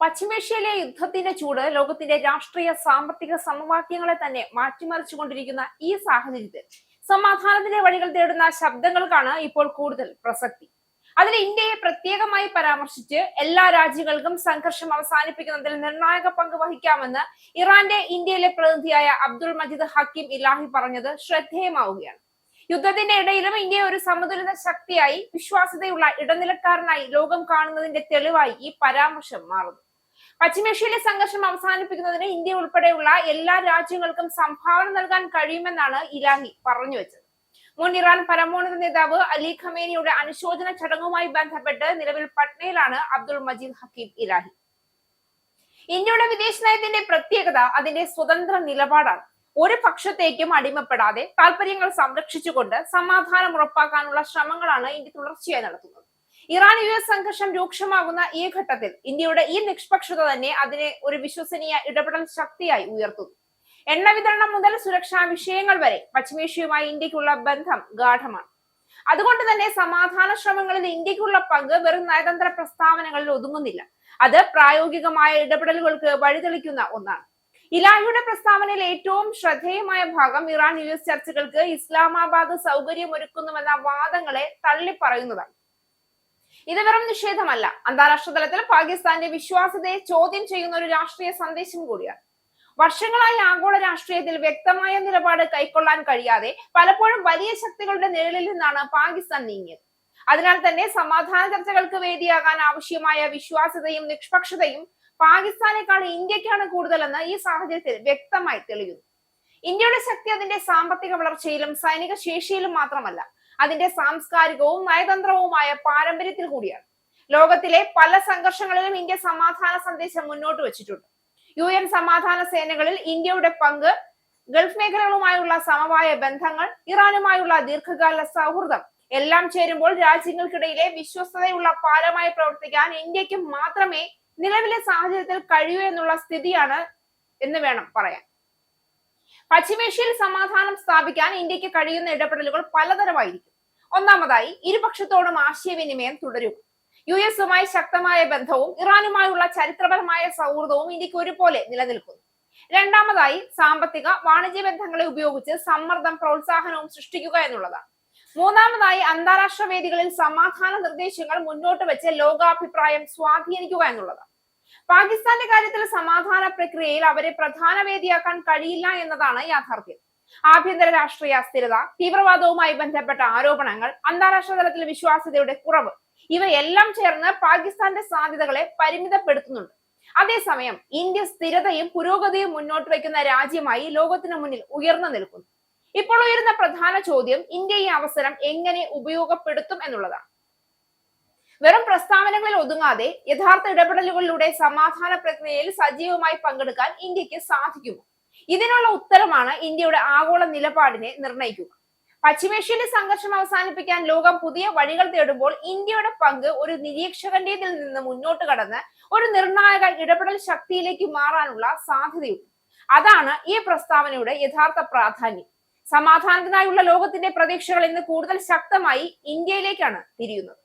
പശ്ചിമേഷ്യയിലെ യുദ്ധത്തിന്റെ ചൂട് ലോകത്തിന്റെ രാഷ്ട്രീയ സാമ്പത്തിക സമവാക്യങ്ങളെ തന്നെ മാറ്റിമറിച്ചുകൊണ്ടിരിക്കുന്ന ഈ സാഹചര്യത്തിൽ സമാധാനത്തിന്റെ വഴികൾ തേടുന്ന ശബ്ദങ്ങൾക്കാണ് ഇപ്പോൾ കൂടുതൽ പ്രസക്തി. അതിൽ ഇന്ത്യയെ പ്രത്യേകമായി പരാമർശിച്ച് എല്ലാ രാജ്യങ്ങൾക്കും സംഘർഷം അവസാനിപ്പിക്കുന്നതിൽ നിർണായക പങ്ക് വഹിക്കാമെന്ന് ഇറാന്റെ ഇന്ത്യയിലെ പ്രതിനിധിയായ അബ്ദുൾ മജീദ് ഹക്കീം ഇലാഹി പറഞ്ഞത് ശ്രദ്ധേയമാവുകയാണ്. യുദ്ധത്തിന്റെ ഇടയിലും ഇന്ത്യയെ ഒരു സമതുലിത ശക്തിയായി, വിശ്വാസ്യതയുള്ള ഇടനിലക്കാരനായി ലോകം കാണുന്നതിന്റെ തെളിവായി ഈ പരാമർശം മാറുന്നു. പശ്ചിമേഷ്യയിലെ സംഘർഷം അവസാനിപ്പിക്കുന്നതിന് ഇന്ത്യ ഉൾപ്പെടെയുള്ള എല്ലാ രാജ്യങ്ങൾക്കും സംഭാവന നൽകാൻ കഴിയുമെന്നാണ് ഇലാഹി പറഞ്ഞു വെച്ചത്. മുൻ ഇറാൻ പരമോന്നത നേതാവ് അലി ഖമേനിയുടെ അനുശോചന ചടങ്ങുമായി ബന്ധപ്പെട്ട് നിലവിൽ പട്നയിലാണ് അബ്ദുൾ മജീദ് ഹക്കീം ഇലാഹി. ഇന്ത്യയുടെ വിദേശ നയത്തിന്റെ പ്രത്യേകത അതിന്റെ സ്വതന്ത്ര നിലപാടാണ്. ഒരു പക്ഷത്തേക്കും അടിമപ്പെടാതെ താല്പര്യങ്ങൾ സംരക്ഷിച്ചുകൊണ്ട് സമാധാനം ഉറപ്പാക്കാനുള്ള ശ്രമങ്ങളാണ് ഇന്ത്യ തുടർച്ചയായി നടത്തുന്നത്. ഇറാൻ US സംഘർഷം രൂക്ഷമാകുന്ന ഈ ഘട്ടത്തിൽ ഇന്ത്യയുടെ ഈ നിഷ്പക്ഷത തന്നെ അതിനെ ഒരു വിശ്വസനീയ ഇടപെടൽ ശക്തിയായി ഉയർത്തുന്നു. എണ്ണ വിതരണം മുതൽ സുരക്ഷാ വിഷയങ്ങൾ വരെ പശ്ചിമേഷ്യയുമായി ഇന്ത്യക്കുള്ള ബന്ധം ഗാഠമാണ്. അതുകൊണ്ട് തന്നെ സമാധാന ശ്രമങ്ങളിൽ ഇന്ത്യക്കുള്ള പങ്ക് വെറും നയതന്ത്ര പ്രസ്താവനകളിൽ ഒതുങ്ങുന്നില്ല. അത് പ്രായോഗികമായ ഇടപെടലുകൾക്ക് വഴിതെളിക്കുന്ന ഒന്നാണ്. ഇലാഹിയുടെ പ്രസ്താവനയിൽ ഏറ്റവും ശ്രദ്ധേയമായ ഭാഗം ഇറാൻ US ചർച്ചകൾക്ക് ഇസ്ലാമാബാദ് സൗകര്യമൊരുക്കുന്നുവെന്ന വാദങ്ങളെ തള്ളിപ്പറയുന്നതാണ്. ഇത് വെറും നിഷേധമല്ല, അന്താരാഷ്ട്ര തലത്തിൽ പാകിസ്ഥാന്റെ വിശ്വാസ്യതയെ ചോദ്യം ചെയ്യുന്ന ഒരു രാഷ്ട്രീയ സന്ദേശം കൂടിയാണ്. വർഷങ്ങളായി ആഗോള രാഷ്ട്രീയത്തിൽ വ്യക്തമായ നിലപാട് കൈക്കൊള്ളാൻ കഴിയാതെ പലപ്പോഴും വലിയ ശക്തികളുടെ നിഴലിൽ നിന്നാണ് പാകിസ്ഥാൻ നീങ്ങിയത്. അതിനാൽ തന്നെ സമാധാന ചർച്ചകൾക്ക് വേദിയാകാൻ ആവശ്യമായ വിശ്വാസ്യതയും നിഷ്പക്ഷതയും പാകിസ്ഥാനേക്കാൾ ഇന്ത്യക്കാണ് കൂടുതലെന്ന് ഈ സാഹചര്യത്തിൽ വ്യക്തമായി തെളിയുന്നു. ഇന്ത്യയുടെ ശക്തി അതിന്റെ സാമ്പത്തിക വളർച്ചയിലും സൈനിക ശേഷിയിലും മാത്രമല്ല, അതിന്റെ സാംസ്കാരികവും നയതന്ത്രവുമായ പാരമ്പര്യത്തിൽ കൂടിയാണ്. ലോകത്തിലെ പല സംഘർഷങ്ങളിലും ഇന്ത്യ സമാധാന സന്ദേശം മുന്നോട്ട് വെച്ചിട്ടുണ്ട്. UN സമാധാന സേനകളിൽ ഇന്ത്യയുടെ പങ്ക്, ഗൾഫ് മേഖലകളുമായുള്ള സമവായ ബന്ധങ്ങൾ, ഇറാനുമായുള്ള ദീർഘകാല സൗഹൃദം എല്ലാം ചേരുമ്പോൾ രാജ്യങ്ങൾക്കിടയിലെ വിശ്വസ്തതയുള്ള പാലമായി പ്രവർത്തിക്കാൻ ഇന്ത്യക്ക് മാത്രമേ നിലവിലെ സാഹചര്യത്തിൽ കഴിയൂ എന്നുള്ള സ്ഥിതിയാണ് എന്ന് വേണം പറയാൻ. പശ്ചിമേഷ്യയിൽ സമാധാനം സ്ഥാപിക്കാൻ ഇന്ത്യക്ക് കഴിയുന്ന ഇടപെടലുകൾ പലതരമായിരിക്കും. ഒന്നാമതായി, ഇരുപക്ഷത്തോടും ആശയവിനിമയം തുടരുക. US-ഉമായി ശക്തമായ ബന്ധവും ഇറാനുമായുള്ള ചരിത്രപരമായ സൗഹൃദവും ഇന്ത്യക്ക് ഒരുപോലെ നിലനിൽക്കുന്നു. രണ്ടാമതായി, സാമ്പത്തിക വാണിജ്യ ബന്ധങ്ങളെ ഉപയോഗിച്ച് സമ്മർദ്ദം, പ്രോത്സാഹനവും സൃഷ്ടിക്കുക എന്നുള്ളതാണ്. മൂന്നാമതായി, അന്താരാഷ്ട്ര വേദികളിൽ സമാധാന നിർദ്ദേശങ്ങൾ മുന്നോട്ട് വെച്ച് ലോകാഭിപ്രായം സ്വാധീനിക്കുക എന്നുള്ളതാണ്. പാകിസ്ഥാന്റെ കാര്യത്തിൽ സമാധാന പ്രക്രിയയിൽ അവരെ പ്രധാന വേദിയാക്കാൻ കഴിയില്ല എന്നതാണ് യാഥാർത്ഥ്യം. ആഭ്യന്തര രാഷ്ട്രീയ അസ്ഥിരത, തീവ്രവാദവുമായി ബന്ധപ്പെട്ട ആരോപണങ്ങൾ, അന്താരാഷ്ട്ര തലത്തിൽ വിശ്വാസ്യതയുടെ കുറവ് ഇവയെല്ലാം ചേർന്ന് പാകിസ്ഥാന്റെ സാധ്യതകളെ പരിമിതപ്പെടുത്തുന്നുണ്ട്. അതേസമയം ഇന്ത്യ സ്ഥിരതയും പുരോഗതിയും മുന്നോട്ട് വയ്ക്കുന്ന രാജ്യമായി ലോകത്തിന് മുന്നിൽ ഉയർന്നു നിൽക്കുന്നു. ഇപ്പോൾ ഉയരുന്ന പ്രധാന ചോദ്യം ഇന്ത്യ ഈ അവസരം എങ്ങനെ ഉപയോഗപ്പെടുത്തും എന്നുള്ളതാണ്. വെറും പ്രസ്താവനകളിൽ ഒതുങ്ങാതെ യഥാർത്ഥ ഇടപെടലുകളിലൂടെ സമാധാന പ്രക്രിയയിൽ സജീവമായി പങ്കെടുക്കാൻ ഇന്ത്യക്ക് സാധിക്കുമോ? ഇതിനുള്ള ഉത്തരമാണ് ഇന്ത്യയുടെ ആഗോള നിലപാടിനെ നിർണ്ണയിക്കുക. പശ്ചിമേഷ്യയിലെ സംഘർഷം അവസാനിപ്പിക്കാൻ ലോകം പുതിയ വഴികൾ തേടുമ്പോൾ ഇന്ത്യയുടെ പങ്ക് ഒരു നിരീക്ഷകന്റേതിൽ നിന്ന് മുന്നോട്ട് കടന്ന് ഒരു നിർണായക ഇടപെടൽ ശക്തിയിലേക്ക് മാറാനുള്ള സാധ്യതയുണ്ട്. അതാണ് ഈ പ്രസ്താവനയുടെ യഥാർത്ഥ പ്രാധാന്യം. സമാധാനത്തിനായുള്ള ലോകത്തിന്റെ പ്രതീക്ഷകൾ ഇന്ന് കൂടുതൽ ശക്തമായി ഇന്ത്യയിലേക്കാണ് തിരിയുന്നത്.